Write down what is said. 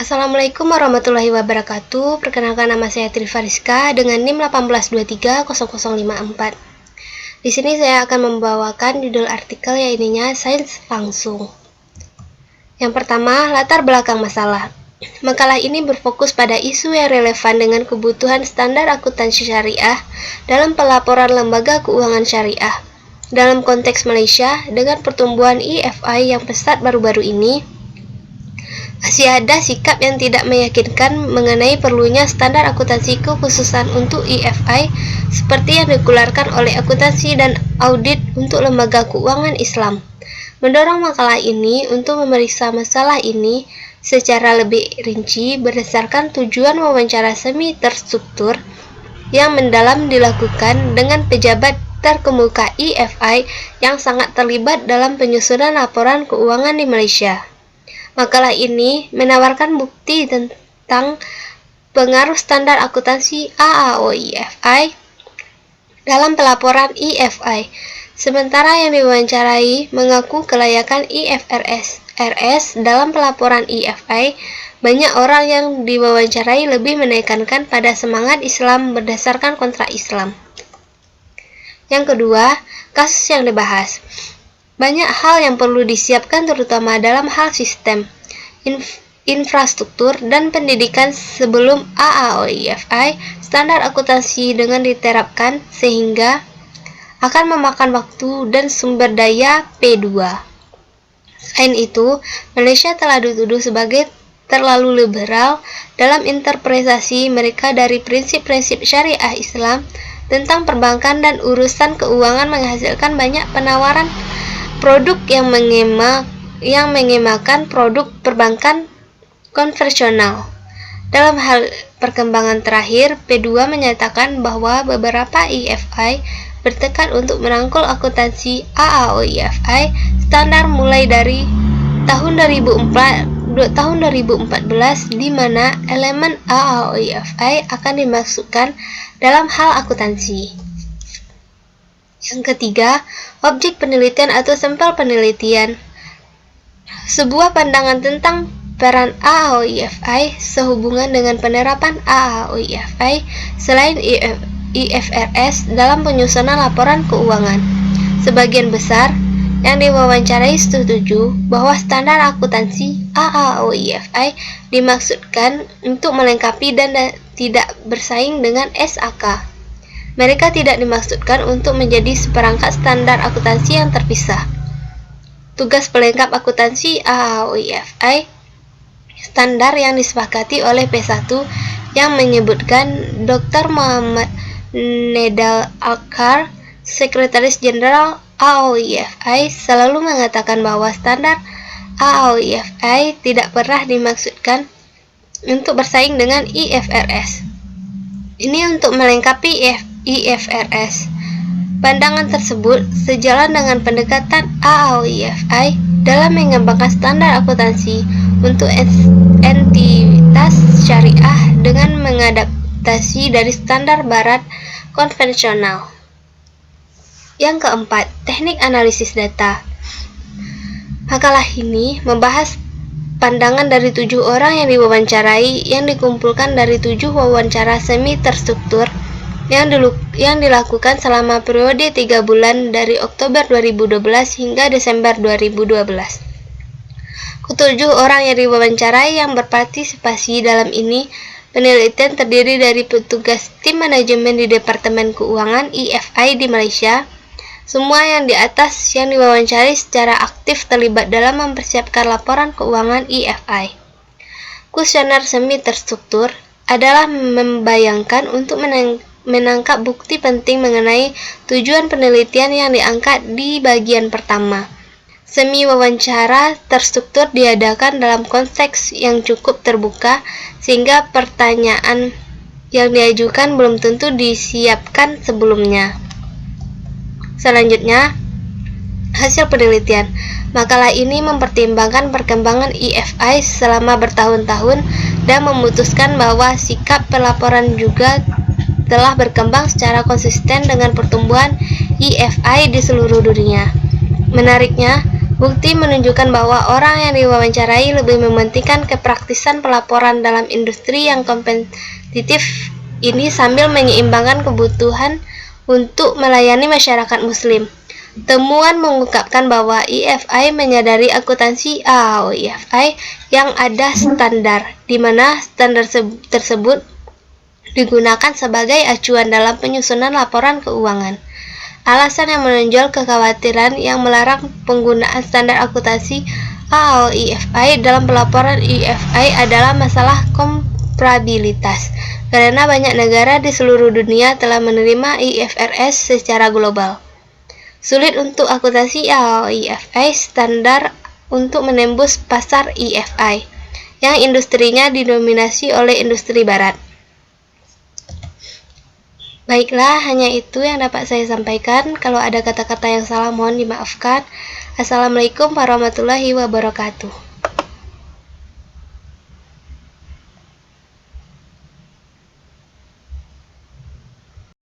Assalamualaikum warahmatullahi wabarakatuh. Perkenalkan, nama saya Trifa Rizka dengan NIM 182300054. Di sini saya akan membawakan judul artikel yaitu Sains Langsung. Yang pertama, latar belakang masalah. Makalah ini berfokus pada isu yang relevan dengan kebutuhan standar akuntansi syariah dalam pelaporan lembaga keuangan syariah. Dalam konteks Malaysia, dengan pertumbuhan IFI yang pesat baru-baru ini, masih ada sikap yang tidak meyakinkan mengenai perlunya standar akuntansi kekhususan untuk IFI seperti yang dikeluarkan oleh akuntansi dan audit untuk lembaga keuangan Islam. Mendorong makalah ini untuk memeriksa masalah ini secara lebih rinci berdasarkan tujuan wawancara semi terstruktur yang mendalam dilakukan dengan pejabat terkemuka IFI yang sangat terlibat dalam penyusunan laporan keuangan di Malaysia. Makalah ini menawarkan bukti tentang pengaruh standar akuntansi AAOIFI dalam pelaporan IFI, sementara yang diwawancarai mengaku kelayakan IFRS dalam pelaporan IFI. Banyak orang yang diwawancarai lebih menekankan pada semangat Islam berdasarkan kontrak Islam. Yang kedua, kasus yang dibahas. Banyak hal yang perlu disiapkan terutama dalam hal sistem, infrastruktur, dan pendidikan sebelum AAOIFI standar akuntansi dengan diterapkan sehingga akan memakan waktu dan sumber daya P2. Selain itu, Malaysia telah dituduh sebagai terlalu liberal dalam interpretasi mereka dari prinsip-prinsip syariah Islam tentang perbankan dan urusan keuangan menghasilkan banyak penawaran produk yang mengemakan produk perbankan konvensional. Dalam hal perkembangan terakhir, P2 menyatakan bahwa beberapa IFI bertekad untuk merangkul akuntansi AAOIFI standar mulai dari tahun 2014 di mana elemen AAOIFI akan dimasukkan dalam hal akuntansi. Yang ketiga, objek penelitian atau sampel penelitian. Sebuah pandangan tentang peran AAOIFI sehubungan dengan penerapan AAOIFI selain IFRS dalam penyusunan laporan keuangan. Sebagian besar yang diwawancarai setuju bahwa standar akuntansi AAOIFI dimaksudkan untuk melengkapi dan tidak bersaing dengan SAK. Mereka tidak dimaksudkan untuk menjadi seperangkat standar akuntansi yang terpisah. Tugas pelengkap akuntansi AAOIFI standar yang disepakati oleh P1 yang menyebutkan Dr. Muhammad Nedal Alkar, Sekretaris Jenderal AAOIFI, selalu mengatakan bahwa standar AAOIFI tidak pernah dimaksudkan untuk bersaing dengan IFRS. Ini untuk melengkapi IFRS. Pandangan tersebut sejalan dengan pendekatan AAOIFI dalam mengembangkan standar akuntansi untuk entitas syariah dengan mengadaptasi dari standar barat konvensional. Yang keempat, teknik analisis data. Makalah ini membahas pandangan dari 7 orang yang diwawancarai yang dikumpulkan dari 7 wawancara semi terstruktur yang dilakukan selama periode 3 bulan dari Oktober 2012 hingga Desember 2012. Ketujuh orang yang diwawancarai yang berpartisipasi dalam ini penelitian terdiri dari petugas tim manajemen di Departemen Keuangan IFI di Malaysia. Semua yang di atas yang diwawancarai secara aktif terlibat dalam mempersiapkan laporan keuangan IFI. Kuesioner semi terstruktur adalah membayangkan untuk menangkap bukti penting mengenai tujuan penelitian yang diangkat di bagian pertama. Semi wawancara terstruktur diadakan dalam konteks yang cukup terbuka sehingga pertanyaan yang diajukan belum tentu disiapkan sebelumnya. Selanjutnya, hasil penelitian. Makalah ini mempertimbangkan perkembangan IFI selama bertahun-tahun dan memutuskan bahwa sikap pelaporan juga telah berkembang secara konsisten dengan pertumbuhan IFI di seluruh dunia. Menariknya, Bukti menunjukkan bahwa orang yang diwawancarai lebih mementingkan kepraktisan pelaporan dalam industri yang kompetitif ini sambil menyeimbangkan kebutuhan untuk melayani masyarakat muslim. Temuan mengungkapkan bahwa IFI menyadari akuntansi AAO IFI yang ada standar, di mana standar tersebut digunakan sebagai acuan dalam penyusunan laporan keuangan. Alasan yang menonjol kekhawatiran yang melarang penggunaan standar akuntansi AAO IFI dalam pelaporan IFI adalah masalah komparabilitas, karena banyak negara di seluruh dunia telah menerima IFRS secara global. Sulit untuk akuntansi AAO IFI standar untuk menembus pasar IFI, yang industrinya didominasi oleh industri barat. Baiklah, hanya itu yang dapat saya sampaikan. Kalau ada kata-kata yang salah mohon dimaafkan. Assalamualaikum warahmatullahi wabarakatuh.